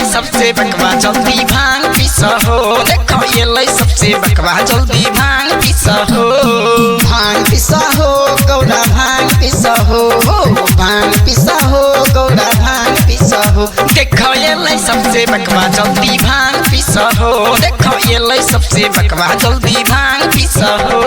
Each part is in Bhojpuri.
सबसे बकवा जल्दी भांग पीसा हो। देखो ये ले सबसे बकवा जल्दी भांग पीसा हो। भांग पीसा हो गौड़ा भांग पीसा हो। भांग पीसा हो गौड़ा भांग पीसा हो। देखो ये ले सबसे बकवा जल्दी भांग पीसा हो। देखो ये ले सबसे बकवा जल्दी भांग पीसा हो।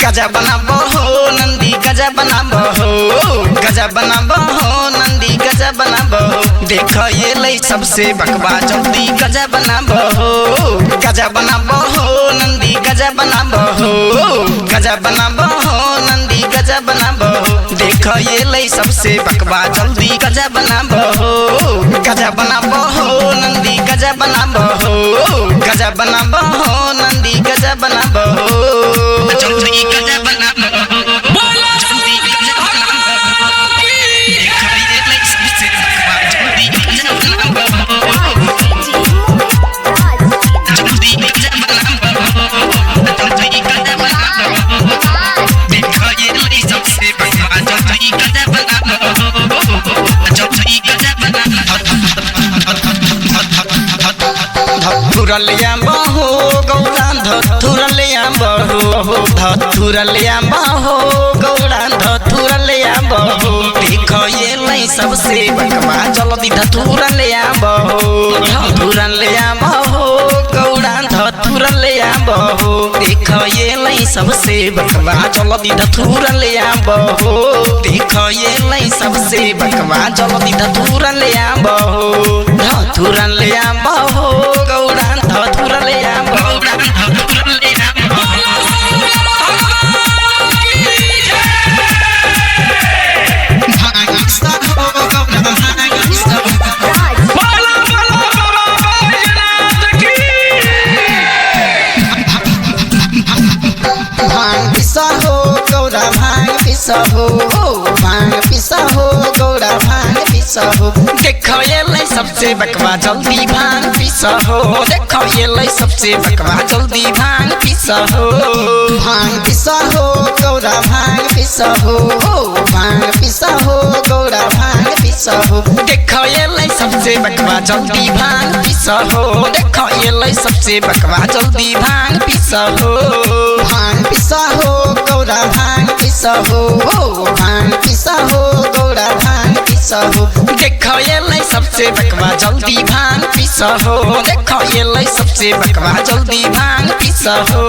गजा बनाबो हो नंदी गजा बनाबो हो। गजा बनाबो हो नंदी गजा बनाबो हो। देखो ये ले सबसे बकवा जल्दी गजा बनाबो हो। गजा बनाबो हो नंदी गजा बनाबो हो। गजा बनाबो हो नंदी गजा बनाबो हो। देखो ये ले सबसे बकवा जल्दी गजा बनाबो हो। गजा बनाबो हो नंदी गजा बनाबो हो। गजा बनाबो हो नंदी गजा बनाबो हो। जल्दी गजा बनाबो हो। जल्दी गजा बनाबो हो। देखो ये ले सबसे बकवा जल्दी गजा बनाबो हो। जल्दी गजा बनाबो हो। जल्दी गजा बनाबो हो। देखो ये ले सबसे बकवा जल्दी गजा बनाबो हो। जल्दी गजा बनाबो धथुरलिया बहो गौड़ा धथुरलिया बहो। धथुरलिया बहो गौड़ा धथुरलिया बहो। देखो ये ले सबसे बकवा जल्दी धथुरलिया बहो। धथुरलिया बहो गौड़ा धथुरलिया बहो। देखो ये ले सबसे बकवा जल्दी धथुरलिया बहो। देखो ये ले सबसे बकवा जल्दी धथुरलिया बहो। धथुरलिया बहो गौड़ा धथुरलिया बहो। धथुरलिया भांग पिसा हो गौड़ा भांग पिसा हो। भांग पिसा हो गौड़ा भांग पिसा हो। देखो ये ले सबसे बकवा जल्दी भांग पिसा हो। देखो ये ले सबसे बकवा जल्दी भांग पिसा हो। भांग पिसा हो गौड़ा भांग पिसा हो। भांग पिसा हो गौड़ा भांग पिसा हो। देखो ये ले सबसे बकवा जल्दी भांग पिसा हो। देखो ये ले सबसे बकवा जल्दी भांग पिसा हो। भांग पिसा हो गौड़ा भांग पिसा हो। भांग पिसा हो गौड़ा भांग पिसा हो। देखो ये ले सबसे बकवा जल्दी भांग पिसा हो। देखो ये ले सबसे बकवा जल्दी भांग पिसा हो।